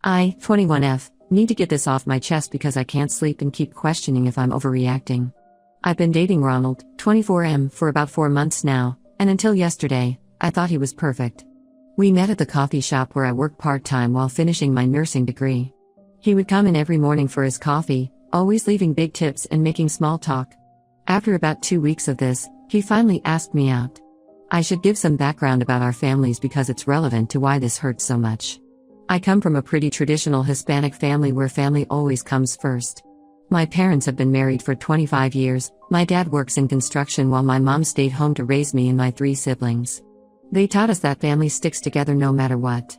I, 21F, need to get this off my chest because I can't sleep and keep questioning if I'm overreacting. I've been dating Ronald, 24M, for about 4 months now, and until yesterday, I thought he was perfect. We met at the coffee shop where I work part-time while finishing my nursing degree. He would come in every morning for his coffee, always leaving big tips and making small talk. After about 2 weeks of this, he finally asked me out. I should give some background about our families because it's relevant to why this hurts so much. I come from a pretty traditional Hispanic family where family always comes first. My parents have been married for 25 years, my dad works in construction while my mom stayed home to raise me and my 3 siblings. They taught us that family sticks together no matter what.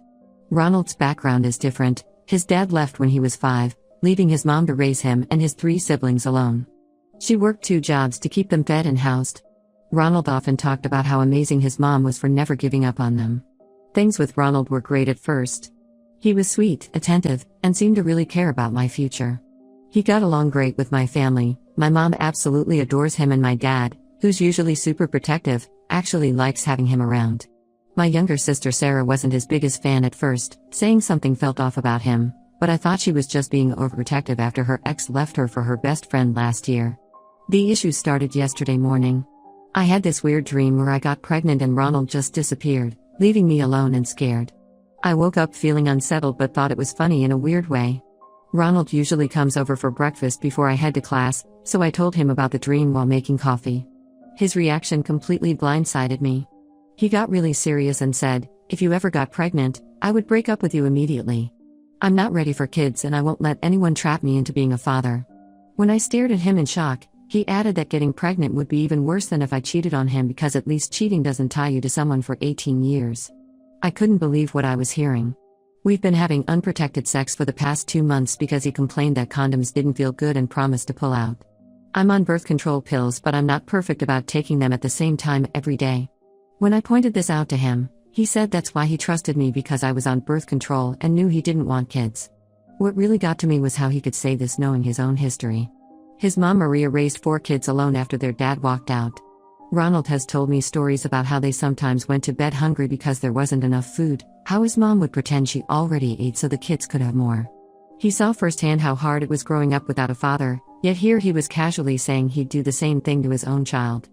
Ronald's background is different. His dad left when he was 5, leaving his mom to raise him and his 3 siblings alone. She worked 2 jobs to keep them fed and housed. Ronald often talked about how amazing his mom was for never giving up on them. Things with Ronald were great at first. He was sweet, attentive, and seemed to really care about my future. He got along great with my family. My mom absolutely adores him, and my dad, who's usually super protective, actually likes having him around. My younger sister Sarah wasn't his biggest fan at first, saying something felt off about him, but I thought she was just being overprotective after her ex left her for her best friend last year. The issue started yesterday morning. I had this weird dream where I got pregnant and Ronald just disappeared, leaving me alone and scared. I woke up feeling unsettled but thought it was funny in a weird way. Ronald usually comes over for breakfast before I head to class, so I told him about the dream while making coffee. His reaction completely blindsided me. He got really serious and said, "If you ever got pregnant, I would break up with you immediately. I'm not ready for kids and I won't let anyone trap me into being a father." When I stared at him in shock, he added that getting pregnant would be even worse than if I cheated on him because at least cheating doesn't tie you to someone for 18 years. I couldn't believe what I was hearing. We've been having unprotected sex for the past 2 months because he complained that condoms didn't feel good and promised to pull out. I'm on birth control pills, but I'm not perfect about taking them at the same time every day. When I pointed this out to him, he said that's why he trusted me because I was on birth control and knew he didn't want kids. What really got to me was how he could say this knowing his own history. His mom Maria raised 4 kids alone after their dad walked out. Ronald has told me stories about how they sometimes went to bed hungry because there wasn't enough food, how his mom would pretend she already ate so the kids could have more. He saw firsthand how hard it was growing up without a father, yet here he was casually saying he'd do the same thing to his own child.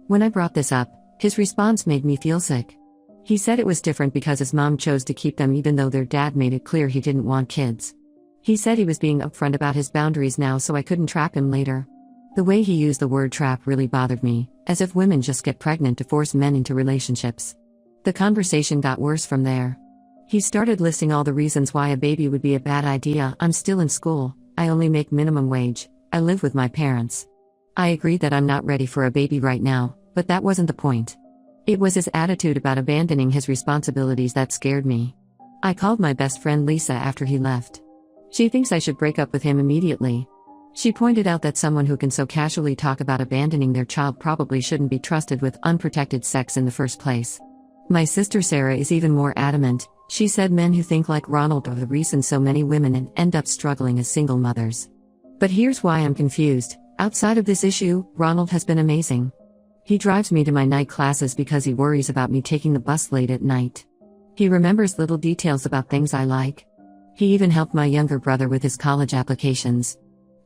When I brought this up, his response made me feel sick. He said it was different because his mom chose to keep them even though their dad made it clear he didn't want kids. He said he was being upfront about his boundaries now so I couldn't trap him later. The way he used the word trap really bothered me, as if women just get pregnant to force men into relationships. The conversation got worse from there. He started listing all the reasons why a baby would be a bad idea. I'm still in school, I only make minimum wage, I live with my parents. I agreed that I'm not ready for a baby right now, but that wasn't the point. It was his attitude about abandoning his responsibilities that scared me. I called my best friend Lisa after he left. She thinks I should break up with him immediately. She pointed out that someone who can so casually talk about abandoning their child probably shouldn't be trusted with unprotected sex in the first place. My sister Sarah is even more adamant. She said men who think like Ronald are the reason so many women end up struggling as single mothers. But here's why I'm confused. Outside of this issue, Ronald has been amazing. He drives me to my night classes because he worries about me taking the bus late at night. He remembers little details about things I like. He even helped my younger brother with his college applications.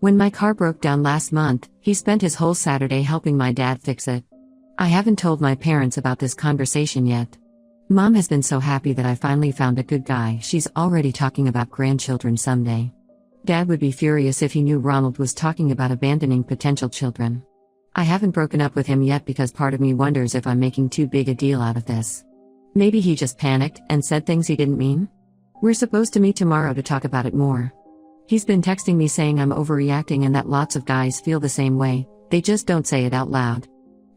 When my car broke down last month, he spent his whole Saturday helping my dad fix it. I haven't told my parents about this conversation yet. Mom has been so happy that I finally found a good guy. She's already talking about grandchildren someday. Dad would be furious if he knew Ronald was talking about abandoning potential children. I haven't broken up with him yet because part of me wonders if I'm making too big a deal out of this. Maybe he just panicked and said things he didn't mean? We're supposed to meet tomorrow to talk about it more. He's been texting me saying I'm overreacting and that lots of guys feel the same way, they just don't say it out loud.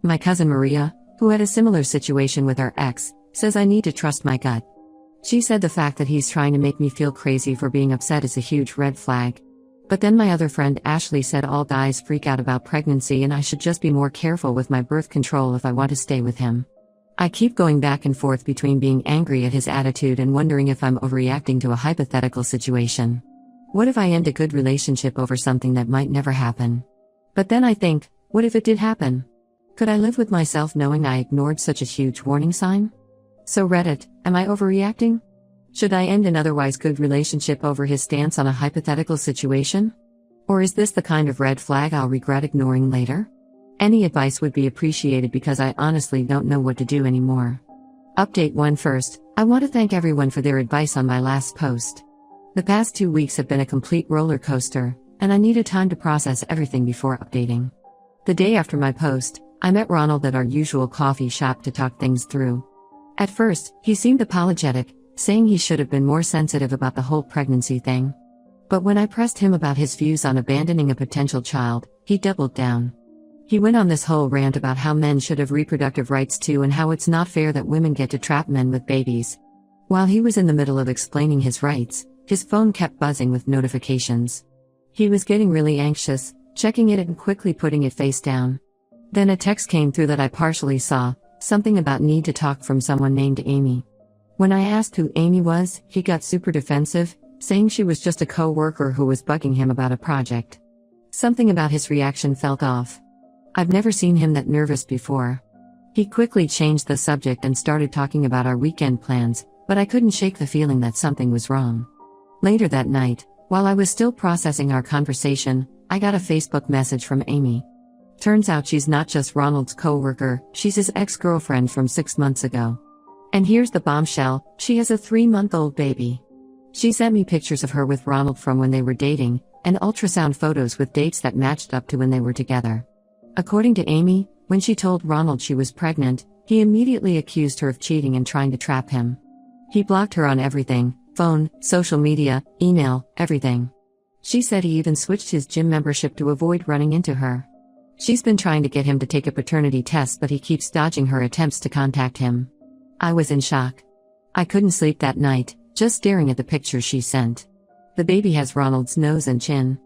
My cousin Maria, who had a similar situation with her ex, says I need to trust my gut. She said the fact that he's trying to make me feel crazy for being upset is a huge red flag. But then my other friend Ashley said all guys freak out about pregnancy and I should just be more careful with my birth control if I want to stay with him. I keep going back and forth between being angry at his attitude and wondering if I'm overreacting to a hypothetical situation. What if I end a good relationship over something that might never happen? But then I think, what if it did happen? Could I live with myself knowing I ignored such a huge warning sign? So Reddit, am I overreacting? Should I end an otherwise good relationship over his stance on a hypothetical situation? Or is this the kind of red flag I'll regret ignoring later? Any advice would be appreciated because I honestly don't know what to do anymore. Update 1 first, I want to thank everyone for their advice on my last post. The past 2 weeks have been a complete roller coaster, and I needed time to process everything before updating. The day after my post, I met Ronald at our usual coffee shop to talk things through. At first, he seemed apologetic, saying he should have been more sensitive about the whole pregnancy thing. But when I pressed him about his views on abandoning a potential child, he doubled down. He went on this whole rant about how men should have reproductive rights too and how it's not fair that women get to trap men with babies. While he was in the middle of explaining his rights, his phone kept buzzing with notifications. He was getting really anxious, checking it and quickly putting it face down. Then a text came through that I partially saw, something about need to talk from someone named Amy. When I asked who Amy was, he got super defensive, saying she was just a co-worker who was bugging him about a project. Something about his reaction felt off. I've never seen him that nervous before. He quickly changed the subject and started talking about our weekend plans, but I couldn't shake the feeling that something was wrong. Later that night, while I was still processing our conversation, I got a Facebook message from Amy. Turns out she's not just Ronald's co-worker, she's his ex-girlfriend from 6 months ago. And here's the bombshell, she has a 3-month-old baby. She sent me pictures of her with Ronald from when they were dating, and ultrasound photos with dates that matched up to when they were together. According to Amy, when she told Ronald she was pregnant, he immediately accused her of cheating and trying to trap him. He blocked her on everything, phone, social media, email, everything. She said he even switched his gym membership to avoid running into her. She's been trying to get him to take a paternity test, but he keeps dodging her attempts to contact him. I was in shock. I couldn't sleep that night, just staring at the pictures she sent. The baby has Ronald's nose and chin.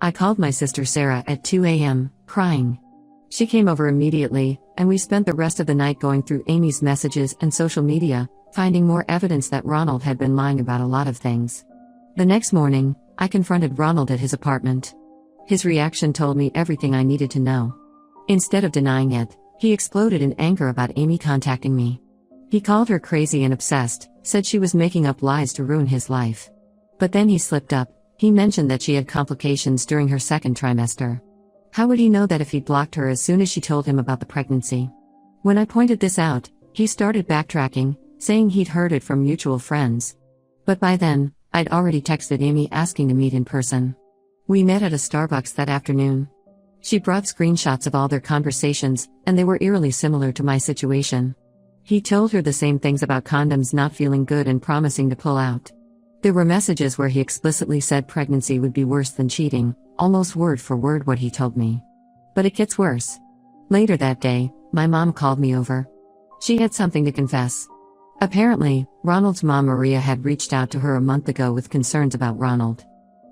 I called my sister Sarah at 2 a.m., crying. She came over immediately, and we spent the rest of the night going through Amy's messages and social media, finding more evidence that Ronald had been lying about a lot of things. The next morning, I confronted Ronald at his apartment. His reaction told me everything I needed to know. Instead of denying it, he exploded in anger about Amy contacting me. He called her crazy and obsessed, said she was making up lies to ruin his life. But then he slipped up. He mentioned that she had complications during her second trimester. How would he know that if he'd blocked her as soon as she told him about the pregnancy? When I pointed this out, he started backtracking, saying he'd heard it from mutual friends. But by then, I'd already texted Amy asking to meet in person. We met at a Starbucks that afternoon. She brought screenshots of all their conversations, and they were eerily similar to my situation. He told her the same things about condoms not feeling good and promising to pull out. There were messages where he explicitly said pregnancy would be worse than cheating, almost word for word what he told me. But it gets worse. Later that day, my mom called me over. She had something to confess. Apparently, Ronald's mom Maria had reached out to her a month ago with concerns about Ronald.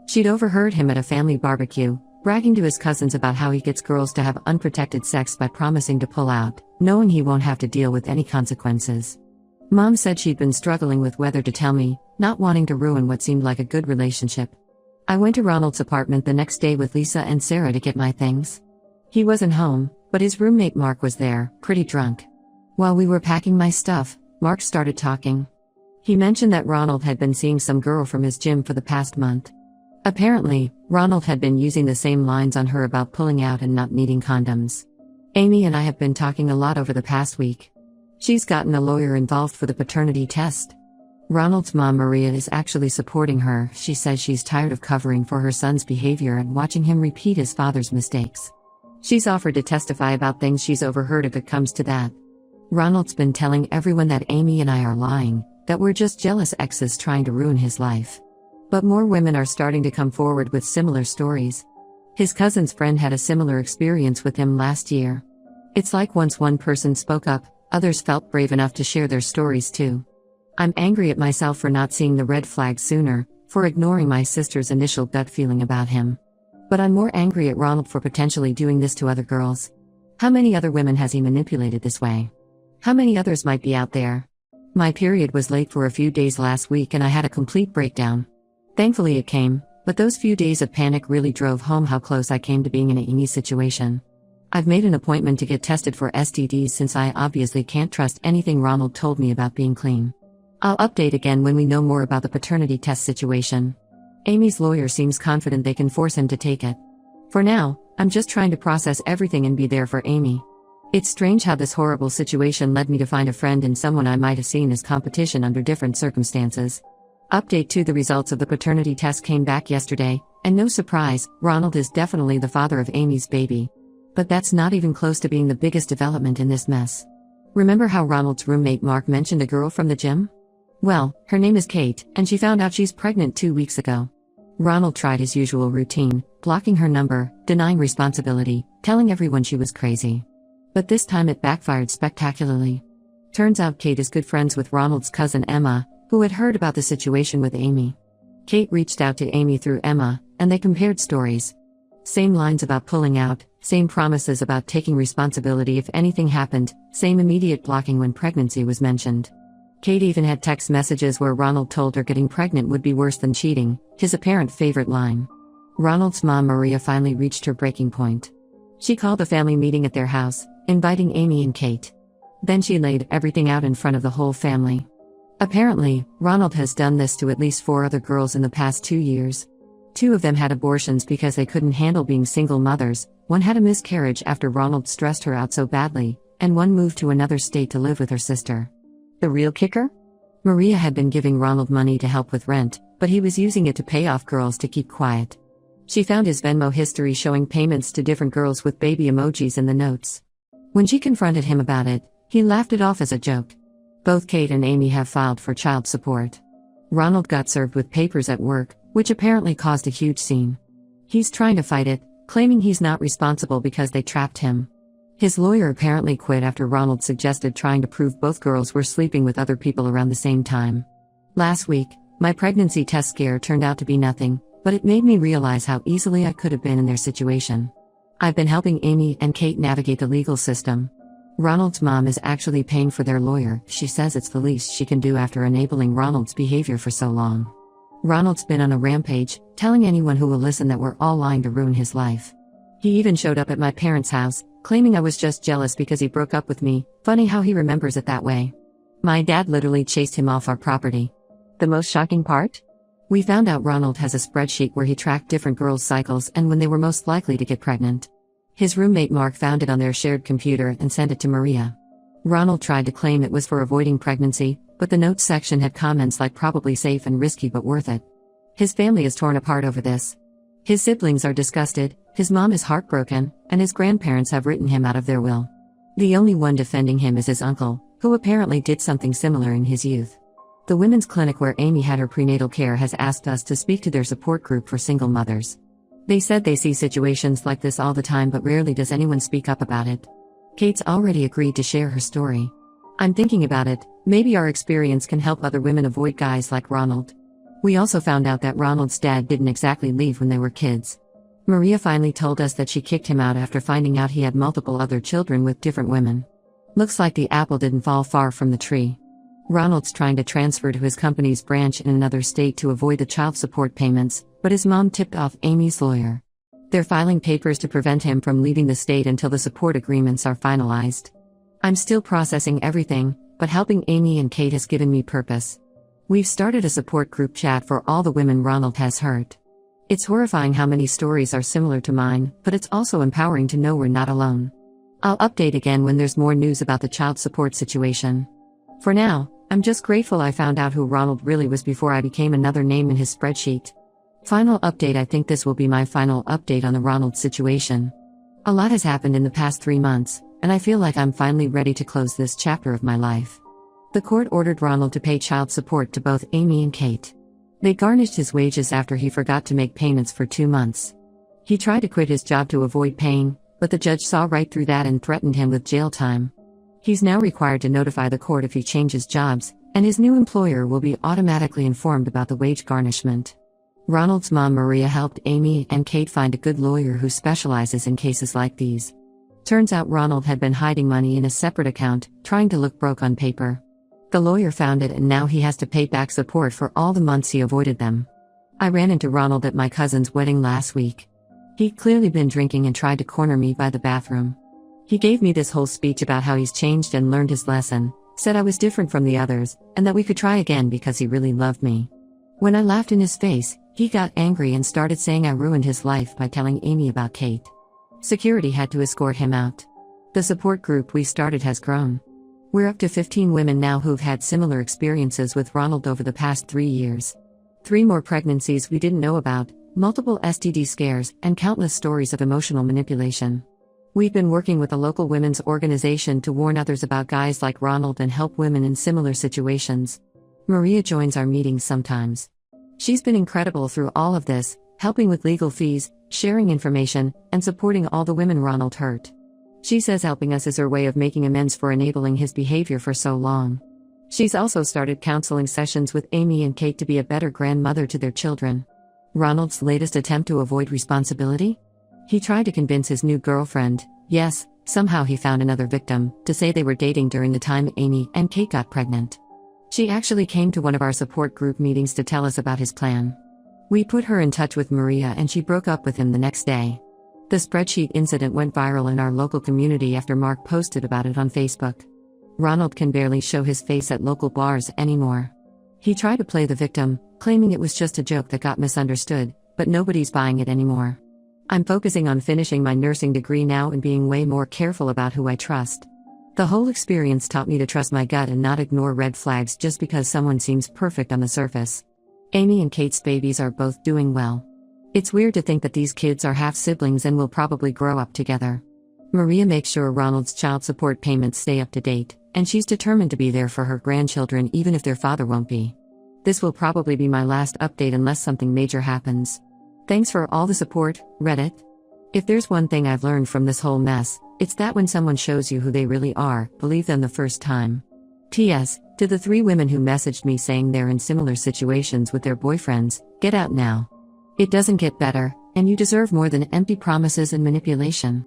She'd overheard him at a family barbecue, bragging to his cousins about how he gets girls to have unprotected sex by promising to pull out, knowing he won't have to deal with any consequences. Mom said she'd been struggling with whether to tell me, not wanting to ruin what seemed like a good relationship. I went to Ronald's apartment the next day with Lisa and Sarah to get my things. He wasn't home, but his roommate Mark was there, pretty drunk. While we were packing my stuff, Mark started talking. He mentioned that Ronald had been seeing some girl from his gym for the past month. Apparently, Ronald had been using the same lines on her about pulling out and not needing condoms. Amy and I have been talking a lot over the past week. She's gotten a lawyer involved for the paternity test. Ronald's mom Maria is actually supporting her. She says she's tired of covering for her son's behavior and watching him repeat his father's mistakes. She's offered to testify about things she's overheard if it comes to that. Ronald's been telling everyone that Amy and I are lying, that we're just jealous exes trying to ruin his life. But more women are starting to come forward with similar stories. His cousin's friend had a similar experience with him last year. It's like once one person spoke up, others felt brave enough to share their stories too. I'm angry at myself for not seeing the red flags sooner, for ignoring my sister's initial gut feeling about him. But I'm more angry at Ronald for potentially doing this to other girls. How many other women has he manipulated this way? How many others might be out there? My period was late for a few days last week and I had a complete breakdown. Thankfully it came, but those few days of panic really drove home how close I came to being in an Amy situation. I've made an appointment to get tested for STDs since I obviously can't trust anything Ronald told me about being clean. I'll update again when we know more about the paternity test situation. Amy's lawyer seems confident they can force him to take it. For now, I'm just trying to process everything and be there for Amy. It's strange how this horrible situation led me to find a friend in someone I might have seen as competition under different circumstances. Update 2: the results of the paternity test came back yesterday, and no surprise, Ronald is definitely the father of Amy's baby. But that's not even close to being the biggest development in this mess. Remember how Ronald's roommate Mark mentioned a girl from the gym? Well, her name is Kate, and she found out she's pregnant 2 weeks ago. Ronald tried his usual routine, blocking her number, denying responsibility, telling everyone she was crazy. But this time it backfired spectacularly. Turns out Kate is good friends with Ronald's cousin Emma, who had heard about the situation with Amy. Kate reached out to Amy through Emma, and they compared stories. Same lines about pulling out, same promises about taking responsibility if anything happened, same immediate blocking when pregnancy was mentioned. Kate even had text messages where Ronald told her getting pregnant would be worse than cheating, his apparent favorite line. Ronald's mom Maria finally reached her breaking point. She called a family meeting at their house, inviting Amy and Kate. Then she laid everything out in front of the whole family. Apparently, Ronald has done this to at least 4 other girls in the past 2 years. 2 of them had abortions because they couldn't handle being single mothers, 1 had a miscarriage after Ronald stressed her out so badly, and 1 moved to another state to live with her sister. The real kicker? Maria had been giving Ronald money to help with rent, but he was using it to pay off girls to keep quiet. She found his Venmo history showing payments to different girls with baby emojis in the notes. When she confronted him about it, he laughed it off as a joke. Both Kate and Amy have filed for child support. Ronald got served with papers at work, which apparently caused a huge scene. He's trying to fight it, claiming he's not responsible because they trapped him. His lawyer apparently quit after Ronald suggested trying to prove both girls were sleeping with other people around the same time. Last week, my pregnancy test scare turned out to be nothing, but it made me realize how easily I could have been in their situation. I've been helping Amy and Kate navigate the legal system. Ronald's mom is actually paying for their lawyer. She says it's the least she can do after enabling Ronald's behavior for so long. Ronald's been on a rampage, telling anyone who will listen that we're all lying to ruin his life. He even showed up at my parents' house, claiming I was just jealous because he broke up with me. Funny how he remembers it that way. My dad literally chased him off our property. The most shocking part? We found out Ronald has a spreadsheet where he tracked different girls' cycles and when they were most likely to get pregnant. His roommate Mark found it on their shared computer and sent it to Maria. Ronald tried to claim it was for avoiding pregnancy, but the notes section had comments like probably safe and risky but worth it. His family is torn apart over this. His siblings are disgusted, his mom is heartbroken, and his grandparents have written him out of their will. The only one defending him is his uncle, who apparently did something similar in his youth. The women's clinic where Amy had her prenatal care has asked us to speak to their support group for single mothers. They said they see situations like this all the time but rarely does anyone speak up about it. Kate's already agreed to share her story. I'm thinking about it, maybe our experience can help other women avoid guys like Ronald. We also found out that Ronald's dad didn't exactly leave when they were kids. Maria finally told us that she kicked him out after finding out he had multiple other children with different women. Looks like the apple didn't fall far from the tree. Ronald's trying to transfer to his company's branch in another state to avoid the child support payments, but his mom tipped off Amy's lawyer. They're filing papers to prevent him from leaving the state until the support agreements are finalized. I'm still processing everything, but helping Amy and Kate has given me purpose. We've started a support group chat for all the women Ronald has hurt. It's horrifying how many stories are similar to mine, but it's also empowering to know we're not alone. I'll update again when there's more news about the child support situation. For now, I'm just grateful I found out who Ronald really was before I became another name in his spreadsheet. Final update: I think this will be my final update on the Ronald situation. A lot has happened in the past 3 months, and I feel like I'm finally ready to close this chapter of my life. The court ordered Ronald to pay child support to both Amy and Kate. They garnished his wages after he forgot to make payments for 2 months. He tried to quit his job to avoid paying, but the judge saw right through that and threatened him with jail time. He's now required to notify the court if he changes jobs, and his new employer will be automatically informed about the wage garnishment. Ronald's mom Maria helped Amy and Kate find a good lawyer who specializes in cases like these. Turns out Ronald had been hiding money in a separate account, trying to look broke on paper. The lawyer found it and now he has to pay back support for all the months he avoided them. I ran into Ronald at my cousin's wedding last week. He'd clearly been drinking and tried to corner me by the bathroom. He gave me this whole speech about how he's changed and learned his lesson, Said I was different from the others, and that we could try again because he really loved me. When I laughed in his face, he got angry and started saying I ruined his life by telling Amy about Kate. Security had to escort him out. The support group we started has grown. We're up to 15 women now who've had similar experiences with Ronald over the past 3 years. 3 more pregnancies we didn't know about, multiple STD scares, and countless stories of emotional manipulation. We've been working with a local women's organization to warn others about guys like Ronald and help women in similar situations. Maria joins our meetings sometimes. She's been incredible through all of this, helping with legal fees, sharing information, and supporting all the women Ronald hurt. She says helping us is her way of making amends for enabling his behavior for so long. She's also started counseling sessions with Amy and Kate to be a better grandmother to their children. Ronald's latest attempt to avoid responsibility? He tried to convince his new girlfriend, yes, somehow he found another victim, to say they were dating during the time Amy and Kate got pregnant. She actually came to one of our support group meetings to tell us about his plan. We put her in touch with Maria and she broke up with him the next day. The spreadsheet incident went viral in our local community after Mark posted about it on Facebook. Ronald can barely show his face at local bars anymore. He tried to play the victim, claiming it was just a joke that got misunderstood, but nobody's buying it anymore. I'm focusing on finishing my nursing degree now and being way more careful about who I trust. The whole experience taught me to trust my gut and not ignore red flags just because someone seems perfect on the surface. Amy and Kate's babies are both doing well. It's weird to think that these kids are half-siblings and will probably grow up together. Maria makes sure Ronald's child support payments stay up to date, and she's determined to be there for her grandchildren even if their father won't be. This will probably be my last update unless something major happens. Thanks for all the support, Reddit. If there's one thing I've learned from this whole mess, it's that when someone shows you who they really are, believe them the first time. P.S. To the 3 women who messaged me saying they're in similar situations with their boyfriends, get out now. It doesn't get better, and you deserve more than empty promises and manipulation.